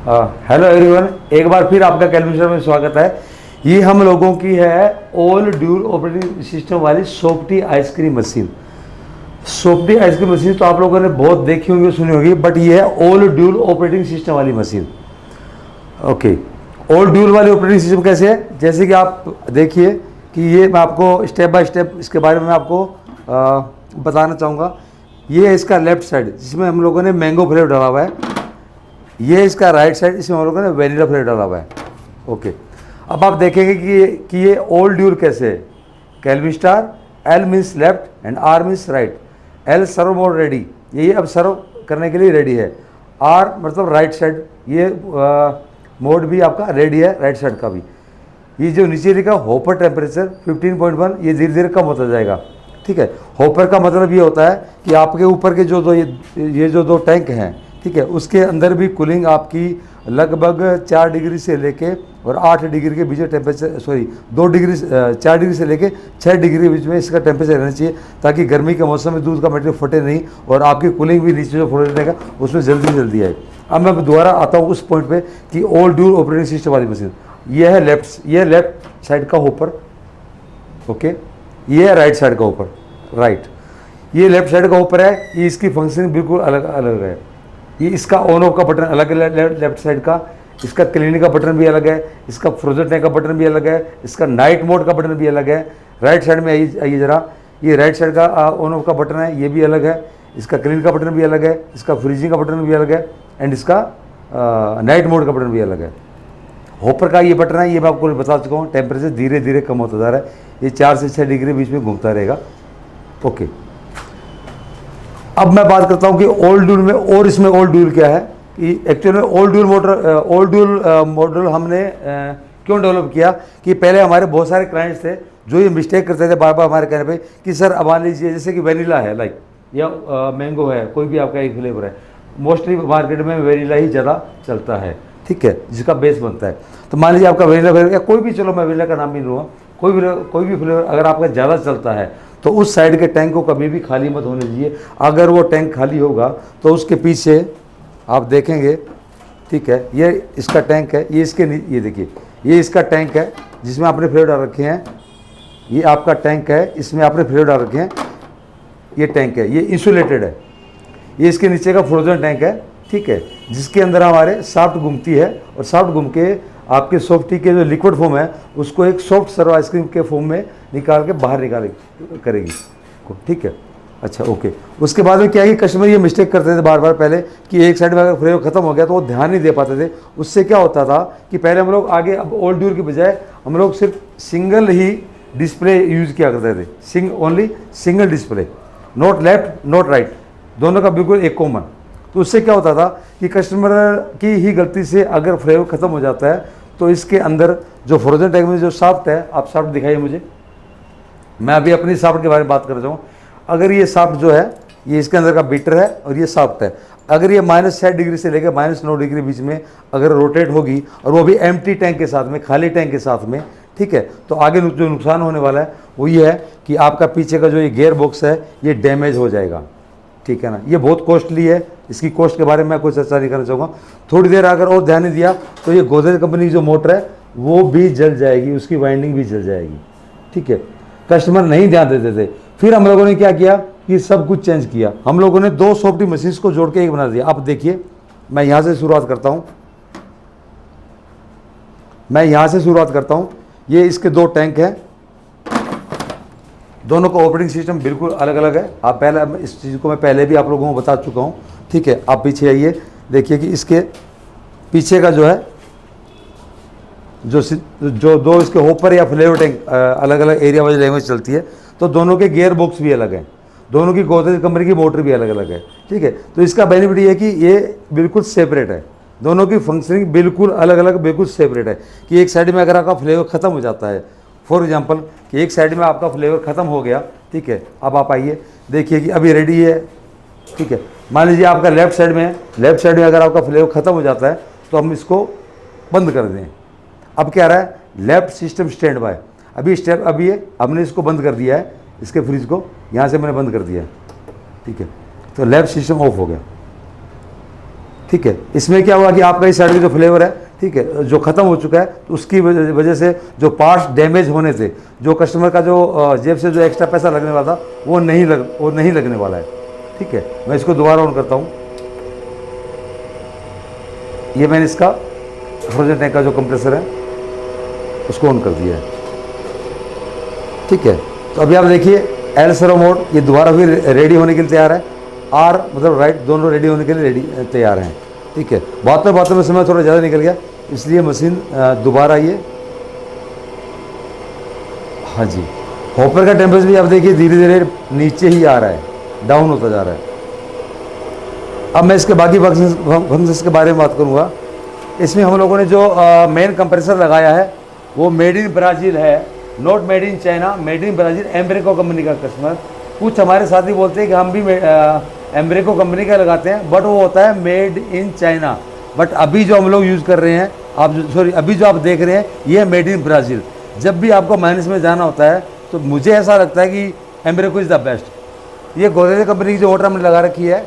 Hello everyone, एक बार फिर आपका कैलकुलेटर में स्वागत है। ये हम लोगों की है ऑल ड्यूल ऑपरेटिंग सिस्टम वाली softy ice cream machine. Softy ice cream machine तो आप लोगों ने बहुत देखी होंगी, सुनी होगी, बट ये है ऑल ड्यूल ऑपरेटिंग सिस्टम वाली मशीन। ओके, ऑल ड्यूल वाली ऑपरेटिंग सिस्टम कैसे है, जैसे कि आप देखिए कि ये मैं आपको स्टेप बाय स्टेप इसके बारे में आपको बताना चाहूँगा। ये है इसका लेफ्ट साइड जिसमें हम लोगों ने मैंगो फ्लेवर डाला हुआ है। ये इसका राइट साइड, इसमें हम लोगों ने वेनिला फ्लेवर डाला हुआ है। ओके, अब आप देखेंगे कि ये ऑल ड्यूल कैसे है। Kelvin star, L means left and R means right. L serve mode ready, ये अब सर्व करने के लिए रेडी है। आर मतलब राइट साइड, ये मोड भी आपका रेडी है, राइट साइड का भी। ये जो नीचे लिखा होपर टेम्परेचर 15.1, ये धीरे धीरे कम होता जाएगा। ठीक है, होपर का मतलब ये होता है कि आपके ऊपर के जो दो ये जो दो टैंक हैं, ठीक है, उसके अंदर भी कूलिंग आपकी लगभग 4 डिग्री से लेके और 8 डिग्री के बीच में टेम्परेचर, 4 डिग्री से लेके 6 डिग्री के बीच में इसका टेम्परेचर रहना चाहिए, ताकि गर्मी के मौसम में दूध का मटेरियल फटे नहीं और आपकी कूलिंग भी नीचे जो फटने का उसमें जल्दी जल्दी आए। अब मैं दोबारा आता हूँ उस पॉइंट पे कि ऑल ड्यूल ऑपरेटिंग सिस्टम वाली मशीन, ये है लेफ्ट साइड का होपर। ओके, ये है राइट साइड का होपर, राइट। ये लेफ्ट साइड का होपर है, ये इसकी फंक्शनिंग बिल्कुल अलग अलग है। ये इसका ऑन ऑफ का बटन अलग है लेफ्ट साइड का, इसका क्लीनिंग का बटन भी अलग है, इसका फ्रोजन टैंक का बटन भी अलग है, इसका नाइट मोड का बटन भी अलग है। राइट साइड में आइए ज़रा, ये राइट साइड का ऑन ऑफ का बटन है, ये भी अलग है। इसका क्लीन का बटन भी अलग है, इसका फ्रीजिंग का बटन भी अलग है, एंड इसका नाइट मोड का बटन भी अलग है। होपर का ये बटन है, ये मैं आपको बता चुका हूँ, टेम्परेचर धीरे धीरे कम होता जा रहा है, ये 4 से 6 डिग्री बीच में घूमता रहेगा। ओके, अब मैं बात करता हूँ कि ओल्ड ड्यूल में, और इसमें ओल्ड ड्यूल क्या है कि एक्चुअल में ओल्ड ड्यूल मॉडल हमने क्यों डेवलप किया कि पहले हमारे बहुत सारे क्लाइंट्स थे जो ये मिस्टेक करते थे बार बार हमारे कहने पे कि सर अब मान लीजिए जैसे कि वेनिला है लाइक, या मैंगो है, कोई भी आपका एक फ्लेवर है, मोस्टली मार्केट में वेनिला ही ज़्यादा चलता है, ठीक है, जिसका बेस बनता है। तो मान लीजिए आपका वेनिला फ्लेवर या कोई भी, चलो मैं वेनिला का नाम नहीं लूँगा, कोई भी फ्लेवर अगर आपका ज़्यादा चलता है तो उस साइड के टैंक को कभी भी खाली मत होने दीजिए। अगर वो टैंक खाली होगा तो उसके पीछे आप देखेंगे, ठीक है, ये इसका टैंक है, ये देखिए, ये इसका टैंक है जिसमें आपने फ्लेवर डाल रखे हैं। ये आपका टैंक है, इसमें आपने फ्लेवर डाल रखे हैं। ये टैंक है, ये इंसुलेटेड है। ये इसके नीचे का फ्रोजन टैंक है, ठीक है, जिसके अंदर हमारे सॉफ्ट घूमती है, और सॉफ्ट घूम के आपके सॉफ्टी के जो लिक्विड फॉर्म है उसको एक सॉफ्ट सर्व आइसक्रीम के फॉर्म में निकाल के बाहर करेगी, ठीक है। अच्छा, ओके, उसके बाद में क्या है कि कस्टमर ये मिस्टेक करते थे बार बार पहले कि एक साइड में अगर फ्लेवर खत्म हो गया तो वो ध्यान नहीं दे पाते थे। उससे क्या होता था कि पहले हम लोग आगे, अब ओल्ड ड्यूल की बजाय हम लोग सिर्फ सिंगल ही डिस्प्ले यूज़ किया करते थे, only single display, not left not right, दोनों का बिल्कुल एक कॉमन। तो उससे क्या होता था कि कस्टमर की ही गलती से अगर फ्लेवर ख़त्म हो जाता है तो इसके अंदर जो फ्रोजन टैंक में जो सॉफ्ट है, आप सॉफ्ट दिखाइए मुझे, मैं अभी अपनी सॉफ्ट के बारे में बात कर रहा हूँ। अगर ये सॉफ्ट जो है, ये इसके अंदर का बीटर है और ये सॉफ्ट है, अगर ये -6 डिग्री से लेकर -9 डिग्री बीच में अगर रोटेट होगी, और वो भी एम्प्टी टैंक के साथ में, खाली टैंक के साथ में, ठीक है, तो आगे जो नुकसान होने वाला है वो ये है कि आपका पीछे का जो ये गियर बॉक्स है ये डैमेज हो जाएगा, ठीक है ना। ये बहुत कॉस्टली है, इसकी कॉस्ट के बारे में मैं कोई चर्चा नहीं करना चाहूँगा। थोड़ी देर अगर और ध्यान नहीं दिया तो ये गोदरेज कंपनी की जो मोटर है वो भी जल जाएगी, उसकी वाइंडिंग भी जल जाएगी, ठीक है। कस्टमर नहीं ध्यान देते थे, फिर हम लोगों ने क्या किया कि सब कुछ चेंज किया। हम लोगों ने 2 सॉफ्टी मशीन्स को जोड़ के एक बना दिया। अब देखिए, मैं यहाँ से शुरुआत करता हूँ, ये इसके 2 टैंक हैं, दोनों का ऑपरेटिंग सिस्टम बिल्कुल अलग अलग है। आप पहले इस चीज़ को मैं पहले भी आप लोगों को बता चुका हूँ, ठीक है। आप पीछे आइए, देखिए कि इसके पीछे का जो है जो 2 इसके होपर या फ्लेवर टैंक अलग अलग एरिया वाइज लैंग्वेज चलती है, तो दोनों के गियर बॉक्स भी अलग हैं, दोनों की गोदरेज कंपनी की मोटर भी अलग अलग है, ठीक है। तो इसका बेनिफिट ये है कि ये बिल्कुल सेपरेट है, दोनों की फंक्शनिंग बिल्कुल अलग अलग, बिल्कुल सेपरेट है। कि एक साइड में अगर आपका फ्लेवर ख़त्म हो जाता है, फॉर एग्जांपल कि एक साइड में आपका फ्लेवर ख़त्म हो गया, ठीक है, अब आप आइए देखिए कि अभी रेडी है, ठीक है। मान लीजिए आपका लेफ्ट साइड में अगर आपका फ्लेवर ख़त्म हो जाता है तो हम इसको बंद कर दें। अब क्या रहा है, लेफ्ट सिस्टम स्टैंड बाय, अभी ये हमने इसको बंद कर दिया है, इसके फ्रिज को यहाँ से मैंने बंद कर दिया है, ठीक है। तो लेफ्ट सिस्टम ऑफ हो गया, ठीक है। इसमें क्या हुआ कि आपका इस साइड का जो फ्लेवर है, ठीक है, जो ख़त्म हो चुका है, तो उसकी वजह से जो पार्ट्स डैमेज होने से जो कस्टमर का जो जेब से जो एक्स्ट्रा पैसा लगने वाला था वो नहीं लगने वाला है। ठीक है, मैं इसको दोबारा ऑन करता हूँ। ये मैंने इसका फ्रोजन टैंक का जो कंप्रेसर है उसको ऑन कर दिया है। ठीक है, तो अभी आप देखिए एल सर्वो मोड ये दोबारा फिर रेडी होने के लिए तैयार है। आर मतलब राइट दोनों रेडी होने के लिए तैयार हैं। ठीक है, बातों में समय थोड़ा ज़्यादा निकल गया, इसलिए मशीन दोबारा ये, हाँ जी, हॉपर का टेम्परेचर भी आप देखिए धीरे धीरे नीचे ही आ रहा है, डाउन होता जा रहा है। अब मैं इसके बाकी फंक्शंस के बारे में बात करूँगा। इसमें हम लोगों ने जो मेन कंप्रेसर लगाया है वो मेड इन ब्राज़ील है, not made in China, made in Brazil, Embraco company का कस्टमर। कुछ हमारे साथी बोलते हैं कि हम भी एम्ब्रेको कंपनी का लगाते हैं, बट वो होता है मेड इन चाइना। बट अभी जो हम लोग यूज़ कर रहे हैं, अभी जो आप देख रहे हैं ये है मेड इन ब्राज़ील। जब भी आपको माइनस में जाना होता है तो मुझे ऐसा लगता है कि एम्ब्रेको इज़ द बेस्ट। ये गोदरेज कंपनी की जो मोटर हमने लगा रखी है,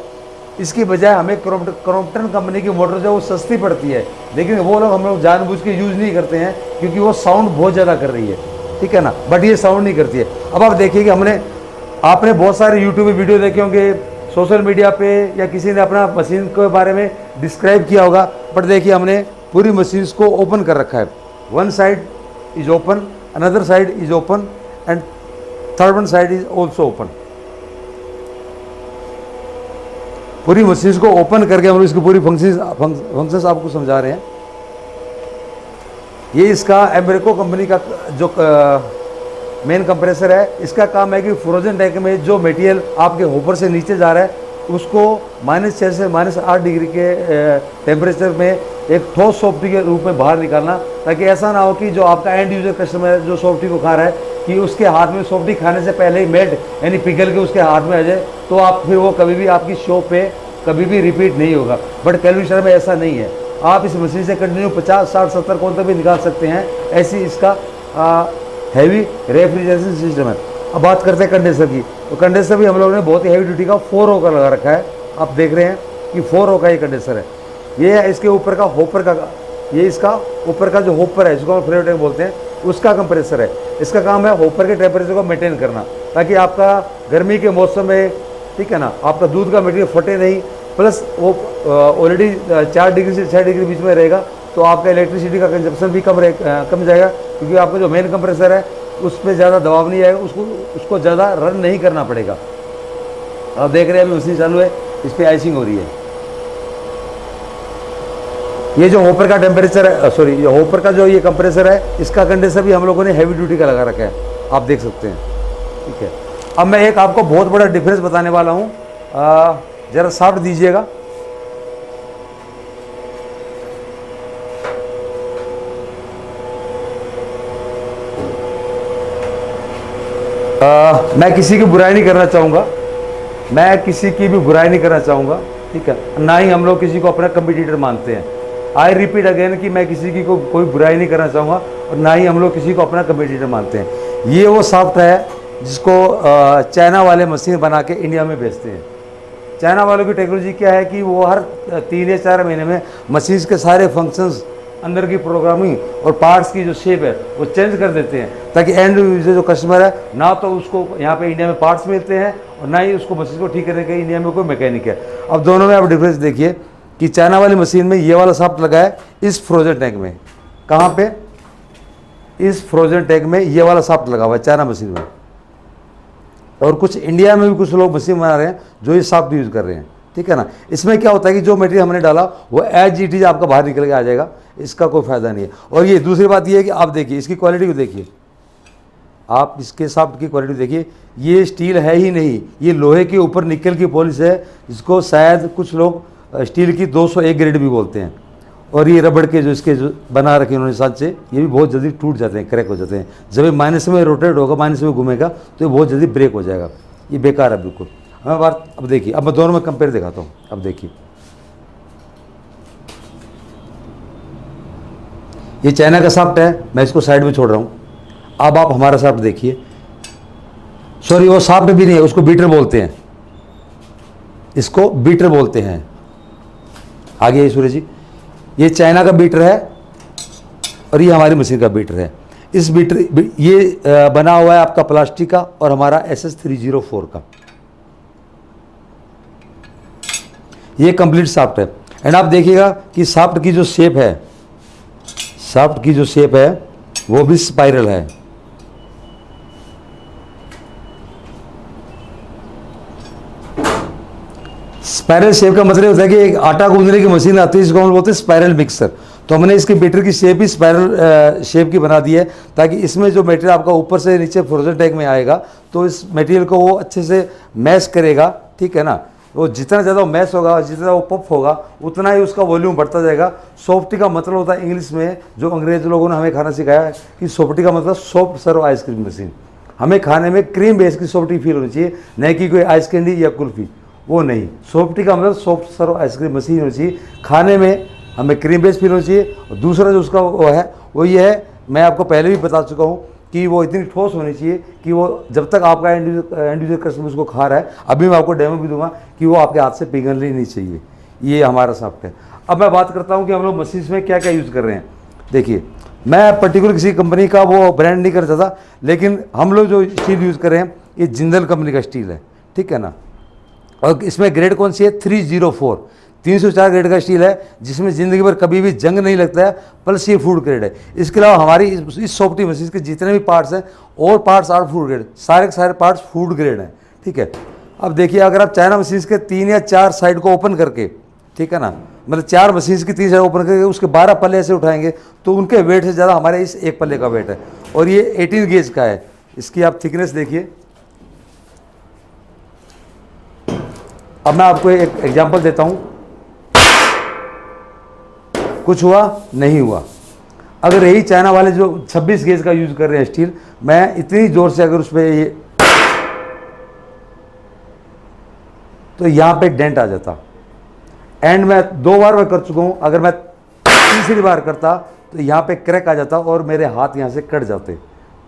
इसकी बजाय हमें क्रॉम्पटन कंपनी की मोटर जो वो सस्ती पड़ती है, लेकिन वो लोग हम लोग जानबूझ के यूज़ नहीं करते हैं क्योंकि वो साउंड बहुत ज़्यादा कर रही है। ठीक है ना, बट ये साउंड नहीं करती है। अब आप देखिए कि आपने बहुत सारे यूट्यूब में वीडियो देखे होंगे, सोशल मीडिया पे, या किसी ने अपना मशीन के बारे में डिस्क्राइब किया होगा, बट देखिए हमने पूरी मशीन को ओपन कर रखा है। One side is open, another side is open and third one side is also open. पूरी मशीन को ओपन करके हम लोग इसकी पूरी फंक्शंस आपको समझा रहे हैं। ये इसका एम्ब्रेको कंपनी का जो मेन कंप्रेसर है, इसका काम है कि फ्रोजन टैंक में जो मटेरियल आपके होपर से नीचे जा रहा है उसको -6 से -8 डिग्री के टेम्परेचर में एक ठोस सॉफ्टी के रूप में बाहर निकालना, ताकि ऐसा ना हो कि जो आपका एंड यूजर कस्टमर है जो सॉफ्टी को खा रहा है कि उसके हाथ में सॉफ्टी खाने से पहले ही मेल्ट यानी पिघल के उसके हाथ में आ जाए, तो आप फिर वो कभी भी आपकी शॉप पे कभी भी रिपीट नहीं होगा। बट कैलविशर में ऐसा नहीं है, आप इस मशीन से कंटिन्यू 50, 60, 70 कौन तक भी निकाल सकते हैं। ऐसी इसका हैवी रेफ्रिजरेशन सिस्टम है। अब बात करते हैं कंडेंसर की, तो कंडेंसर भी हम लोगों ने बहुत ही हैवी ड्यूटी का 4O का लगा रखा है। आप देख रहे हैं कि 4O का ये कंडेंसर है। ये है इसके ऊपर का हॉपर का, ये इसका ऊपर का जो हॉपर है जिसको हम फ्लेवर टैंक बोलते हैं, उसका कंप्रेसर है। इसका काम है हॉपर के टेम्परेचर को मेंटेन करना, ताकि आपका गर्मी के मौसम में, ठीक है ना, आपका दूध का मटेरियल फटे नहीं, प्लस वो ऑलरेडी 4 डिग्री से 6 डिग्री बीच में रहेगा, तो आपका इलेक्ट्रिसिटी का कंजप्शन भी कम जाएगा, क्योंकि आपका जो मेन कंप्रेसर है उस पर ज़्यादा दबाव नहीं आएगा, उसको ज़्यादा रन नहीं करना पड़ेगा। आप देख रहे हैं अभी मशीन चालू है, इस पर आइसिंग हो रही है। ये जो हॉपर का टेम्परेचर है, सॉरी, ये हॉपर का जो ये कंप्रेसर है, इसका कंडेंसर भी हम लोगों ने हैवी ड्यूटी का लगा रखा है, आप देख सकते हैं। ठीक है, अब मैं एक आपको बहुत बड़ा डिफरेंस बताने वाला हूँ, ज़रा साफ्ट दीजिएगा। मैं किसी की बुराई नहीं करना चाहूँगा, मैं किसी की भी बुराई नहीं करना चाहूँगा, ठीक है, ना ही हम लोग किसी को अपना कंपटीटर मानते हैं। आई रिपीट अगेन कि मैं किसी की कोई बुराई नहीं करना चाहूँगा, और ना ही हम लोग किसी को अपना कंपटीटर मानते हैं। ये वो सॉफ्ट है जिसको चाइना वाले मशीन बना के इंडिया में बेचते हैं। चाइना वालों की टेक्नोलॉजी क्या है कि वो हर 3 या 4 महीने में मशीन के सारे फंक्शंस, अंदर की प्रोग्रामिंग और पार्ट्स की जो शेप है वो चेंज कर देते हैं, ताकि एंड यूजर जो कस्टमर है, ना तो उसको यहाँ पे इंडिया में पार्ट्स मिलते हैं और ना ही उसको मशीन को ठीक करने के इंडिया में कोई मैकेनिक है। अब दोनों में आप डिफरेंस देखिए कि चाइना वाली मशीन में ये वाला सॉफ्ट लगा है इस फ्रोजन टैंक में। कहाँ पे? इस फ्रोजन टैंक में ये वाला सॉफ्ट लगा हुआ है चाइना मशीन में, और कुछ इंडिया में भी कुछ लोग मशीन बना रहे हैं जो ये सॉफ्ट यूज़ कर रहे हैं। ठीक है ना, इसमें क्या होता है कि जो मटेरियल हमने डाला वो एज इट इज आपका बाहर निकल के आ जाएगा, इसका कोई फ़ायदा नहीं है। और ये दूसरी बात ये है कि आप देखिए इसकी क्वालिटी को देखिए, आप इसके सॉफ्ट की क्वालिटी देखिए, ये स्टील है ही नहीं, ये लोहे के ऊपर निकल की पॉलिश है, जिसको शायद कुछ लोग स्टील की 201 ग्रेड भी बोलते हैं। और ये रबड़ के जो इसके जो बना रखे उन्होंने सांचे, ये भी बहुत जल्दी टूट जाते हैं, क्रैक हो जाते हैं। जब ये माइनस में रोटेट होगा, माइनस में घूमेगा, तो ये बहुत जल्दी ब्रेक हो जाएगा, ये बेकार है बिल्कुल। हमें बात अब देखिए, अब मैं दोनों में कंपेयर दिखाता हूँ। अब देखिए ये चाइना का सॉफ्ट है, मैं इसको साइड में छोड़ रहा हूँ। अब आप हमारा सॉफ्ट देखिए, सॉरी वो सॉफ्ट भी नहीं है, उसको बीटर बोलते हैं, इसको बीटर बोलते हैं। आगे ये सूर्य जी, ये चाइना का बीटर है और ये हमारी मशीन का बीटर है। इस बीटर ये बना हुआ है आपका प्लास्टिक का और हमारा SS304 का। ये कंप्लीट शाफ्ट है। एंड आप देखिएगा कि शाफ्ट की जो शेप है, शाफ्ट की जो शेप है वो भी स्पाइरल है। स्पाइरल शेप का मतलब होता है कि एक आटा गूंदने की मशीन आती है, इसको हम बोलते हैं स्पाइरल मिक्सर। तो हमने इसके बैटर की शेप ही स्पाइरल शेप की बना दी है, ताकि इसमें जो मटेरियल आपका ऊपर से नीचे फ्रोजन टैंक में आएगा तो इस मटेरियल को वो अच्छे से मैश करेगा, ठीक है ना। वो जितना ज़्यादा मैश होगा, जितना वो पफ होगा, उतना ही उसका वॉल्यूम बढ़ता जाएगा। सॉफ्टी का मतलब होता है इंग्लिश में, जो अंग्रेज लोगों ने हमें खाना सिखाया है कि सॉफ्टी का मतलब सॉफ्ट सर्व आइसक्रीम मशीन। हमें खाने में क्रीम बेस की सॉफ्टी फील होनी चाहिए, नहीं कि कोई आइस कैंडी या कुल्फी, वो नहीं। सॉफ्टी का मतलब सॉफ्ट सर्व आइसक्रीम मशीन होनी चाहिए। खाने में हमें क्रीम बेस फील होनी चाहिए। और दूसरा जो उसका वो है, वो ये है, मैं आपको पहले भी बता चुका हूँ कि वो इतनी ठोस होनी चाहिए कि वो जब तक आपका एंड यूजर कस्टमर उसको खा रहा है, अभी मैं आपको डेमो भी दूंगा, कि वो आपके हाथ से पिघलनी नहीं चाहिए। ये हमारा सॉफ्ट है। अब मैं बात करता हूँ कि हम लोग मशीन में क्या क्या यूज़ कर रहे हैं। देखिए, मैं पर्टिकुलर किसी कंपनी का वो ब्रांड नहीं करता था, लेकिन हम लोग जो स्टील यूज़ कर रहे हैं ये जिंदल कंपनी का स्टील है, ठीक है ना। और इसमें ग्रेड कौन सी है? 304, 304 ग्रेड का स्टील है, जिसमें ज़िंदगी भर कभी भी जंग नहीं लगता है, प्लस ये फूड ग्रेड है। इसके अलावा हमारी इस सॉफ्टी मशीन के जितने भी पार्ट्स हैं, और पार्ट्स आर फूड ग्रेड, सारे के सारे पार्ट्स फूड ग्रेड हैं, ठीक है। अब देखिए, अगर आप चाइना मशीन के 3 या 4 साइड को ओपन करके, ठीक है ना, मतलब 4 मशीन की 3 साइड ओपन करके उसके 12 पल्ले ऐसे उठाएंगे तो उनके वेट से ज़्यादा हमारे इस एक पल्ले का वेट है। और ये 18 गेज का है। इसकी आप थिकनेस देखिए। अब मैं आपको एक एग्जांपल देता हूं, कुछ हुआ नहीं हुआ। अगर यही चाइना वाले जो 26 गेज का यूज कर रहे हैं स्टील, मैं इतनी जोर से अगर उस पर ये, तो यहां पे डेंट आ जाता। एंड मैं 2 बार मैं कर चुका हूं, अगर मैं तीसरी बार करता तो यहां पे क्रैक आ जाता और मेरे हाथ यहां से कट जाते,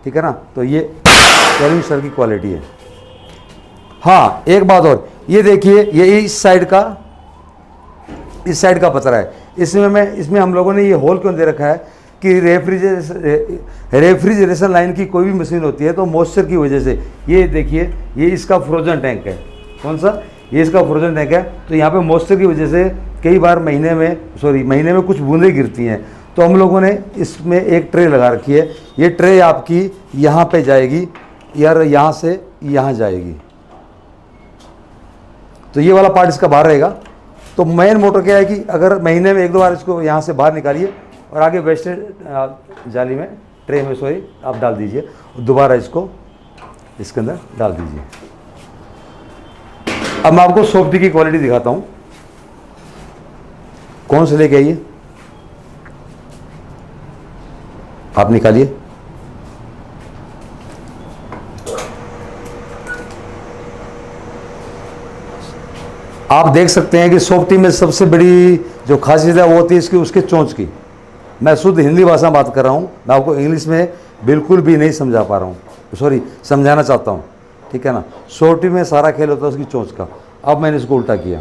ठीक है ना। तो ये कैल्विन सर की क्वालिटी है। हाँ, एक बात और, ये देखिए, ये इस साइड का पतरा है। इसमें हम लोगों ने ये होल क्यों दे रखा है कि रेफ्रिजरेशन लाइन की कोई भी मशीन होती है तो मॉइस्चर की वजह से, ये देखिए, ये इसका फ्रोजन टैंक है। कौन सा? ये इसका फ्रोजन टैंक है। तो यहाँ पे मॉइस्चर की वजह से कई बार महीने में कुछ बूंदें गिरती हैं। तो हम लोगों ने इसमें एक ट्रे लगा रखी है। ये ट्रे आपकी यहाँ पे जाएगी, यार यहाँ से यहाँ जाएगी, तो ये वाला पार्ट इसका बाहर रहेगा। तो मेन मोटर क्या है कि अगर महीने में 1-2 बार इसको यहाँ से बाहर निकालिए और आगे वेस्टेड जाली में, ट्रे में आप डाल दीजिए, और दोबारा इसको इसके अंदर डाल दीजिए। अब मैं आपको सॉफ्टी की क्वालिटी दिखाता हूँ। कौन से लेके आइए, आप निकालिए। आप देख सकते हैं कि सॉफ्टी में सबसे बड़ी जो खासियत है वो होती है इसकी, उसके चोंच की। मैं शुद्ध हिंदी भाषा में बात कर रहा हूँ, मैं आपको इंग्लिश में बिल्कुल भी नहीं समझा पा रहा हूँ, समझाना चाहता हूँ, ठीक है ना। सॉफ्टी में सारा खेल होता है उसकी चोंच का। अब मैंने इसको उल्टा किया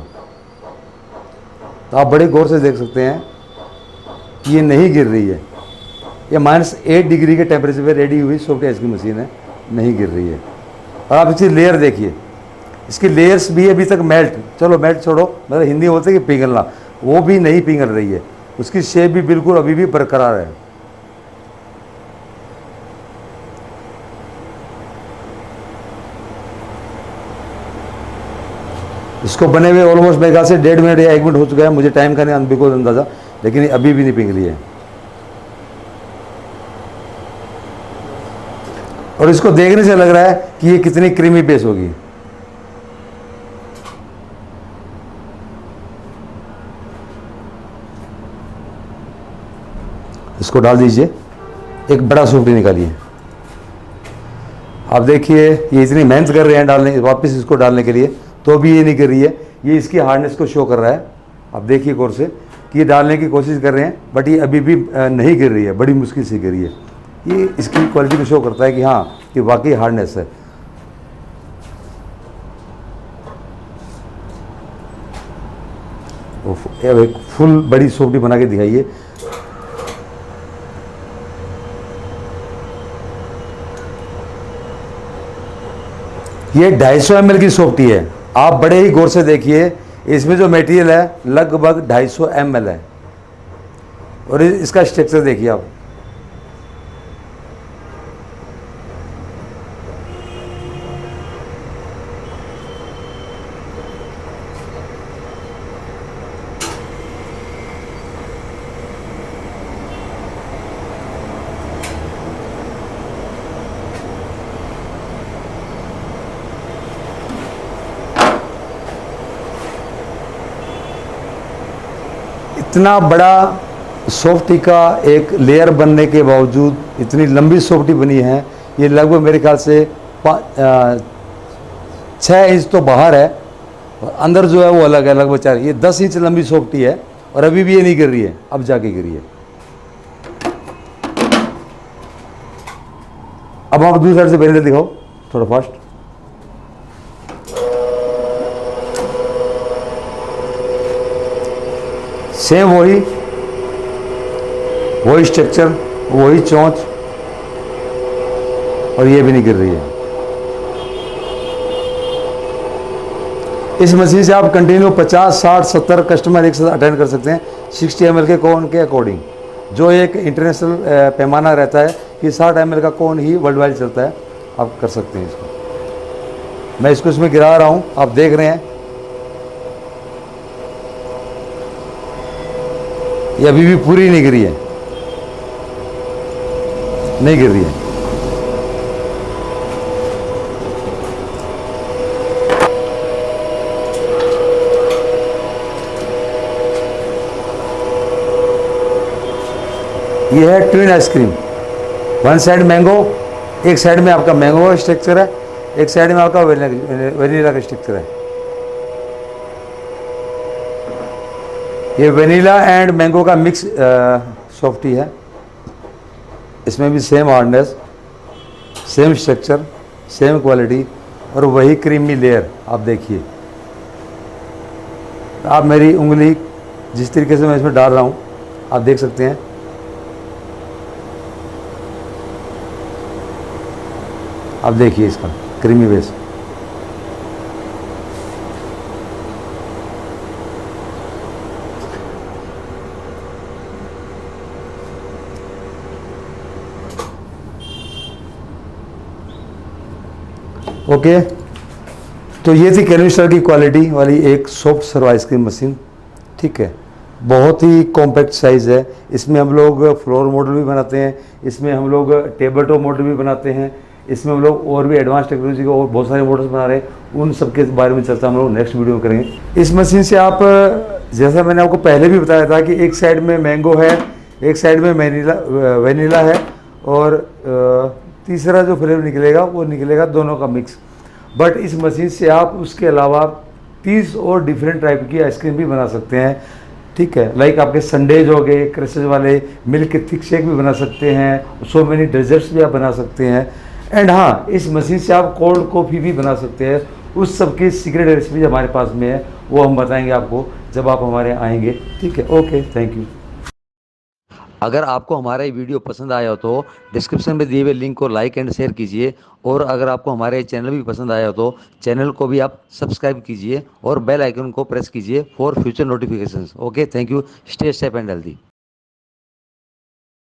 तो आप बड़े गौर से देख सकते हैं कि ये नहीं गिर रही है। ये -8 डिग्री के टेम्परेचर पे रेडी हुई सॉफ्टी आइस की मशीन है, नहीं गिर रही है। और आप इसकी लेयर देखिए, इसकी लेयर्स भी अभी तक मेल्ट, चलो मेल्ट छोड़ो, मतलब हिंदी में बोलते हैं कि पिघलना, वो भी नहीं पिघल रही है। उसकी शेप भी बिल्कुल अभी भी बरकरार है। इसको बने हुए ऑलमोस्ट मेरे ख्याल से 1.5 मिनट या 1 मिनट हो चुका है, मुझे टाइम का नहीं बिल्कुल अंदाज़ा, लेकिन ये अभी भी नहीं पिघली है। और इसको देखने से लग रहा है कि ये कितनी क्रीमी बेस होगी। इसको डाल दीजिए, एक बड़ा सॉफ्टी निकालिए। आप देखिए, ये इतनी मेहनत कर रहे हैं डालने, वापस इसको डालने के लिए, तो भी ये नहीं कर रही है। ये इसकी हार्डनेस को शो कर रहा है। आप देखिए गौर से कि ये डालने की कोशिश कर रहे हैं, बट ये अभी भी नहीं गिर रही है, बड़ी मुश्किल से गिर रही है। ये इसकी क्वालिटी को शो करता है कि हाँ, कि वाकई हार्डनेस है। एक फुल बड़ी सोपटी बना के दिखाइए। ये 250 ml की सोपटी है। आप बड़े ही गौर से देखिए, इसमें जो मटेरियल है लगभग 250 ml है। और इसका स्ट्रक्चर देखिए आप, इतना बड़ा सॉफ्टी का एक लेयर बनने के बावजूद इतनी लंबी सॉफ्टी बनी है। ये लगभग मेरे ख्याल से 6 इंच तो बाहर है और अंदर जो है वो अलग है, लगभग 4। ये 10 इंच लंबी सॉफ्टी है और अभी भी ये नहीं गिर रही है, अब जाके गिरी है। अब आप दूसरी साइड से वेनिला दिखाओ थोड़ा फास्ट। सेम वही स्ट्रक्चर, वही चोंच, और ये भी नहीं गिर रही है। इस मशीन से आप कंटिन्यू 50, 60, 70 कस्टमर एक साथ अटेंड कर सकते हैं 60 ml के कोन के अकॉर्डिंग। जो एक इंटरनेशनल पैमाना रहता है कि 60 ml का कोन ही वर्ल्ड वाइड चलता है, आप कर सकते हैं इसको। मैं इसको इसमें गिरा रहा हूँ, आप देख रहे हैं ये अभी भी पूरी नहीं गिरी है, नहीं गिर रही है। ये है twin ice cream. One side mango, एक साइड में आपका मैंगो का स्ट्रक्चर है, एक साइड में आपका वेनिला का स्ट्रक्चर है। ये वेनिला एंड मैंगो का मिक्स सॉफ्टी है। इसमें भी same hardness, same structure, same quality और वही क्रीमी लेयर। आप देखिए, आप मेरी उंगली जिस तरीके से मैं इसमें डाल रहा हूँ आप देख सकते हैं। आप देखिए इसका क्रीमी बेस। ओके, तो ये थी कैनिस्टर की क्वालिटी वाली एक सॉफ्ट सर्व आइसक्रीम मशीन। ठीक है, बहुत ही कॉम्पैक्ट साइज़ है। इसमें हम लोग फ्लोर मॉडल भी बनाते हैं, इसमें हम लोग टेबल टॉप मॉडल भी बनाते हैं, इसमें हम लोग और भी एडवांस टेक्नोलॉजी के और बहुत सारे मॉडल्स बना रहे हैं। उन सब के बारे में चर्चा हम लोग नेक्स्ट वीडियो में करेंगे। इस मशीन से आप, जैसा मैंने आपको पहले भी बताया था कि एक साइड में मैंगो है, एक साइड में वेनिला है, और तीसरा जो फ्लेवर निकलेगा वो निकलेगा दोनों का मिक्स। बट इस मशीन से आप उसके अलावा 30 और डिफरेंट टाइप की आइसक्रीम भी बना सकते हैं। ठीक है, लाइक आपके संडेज हो गए, क्रसेज वाले, मिल्क थिक शेक भी बना सकते हैं, सो मेनी डेजर्ट्स भी आप बना सकते हैं। एंड हाँ, इस मशीन से आप कोल्ड कॉफ़ी भी बना सकते हैं। उस सब की सीक्रेट रेसिपी हमारे पास में है, वो हम बताएंगे आपको जब आप हमारे यहाँ आएंगे। ठीक है, ओके, थैंक यू। अगर आपको हमारा ये वीडियो पसंद आया हो तो डिस्क्रिप्शन में दिए हुए लिंक को लाइक एंड शेयर कीजिए, और अगर आपको हमारे चैनल भी पसंद आया हो तो चैनल को भी आप सब्सक्राइब कीजिए और बेल आइकन को प्रेस कीजिए for future notifications. Okay, thank you, stay safe and healthy.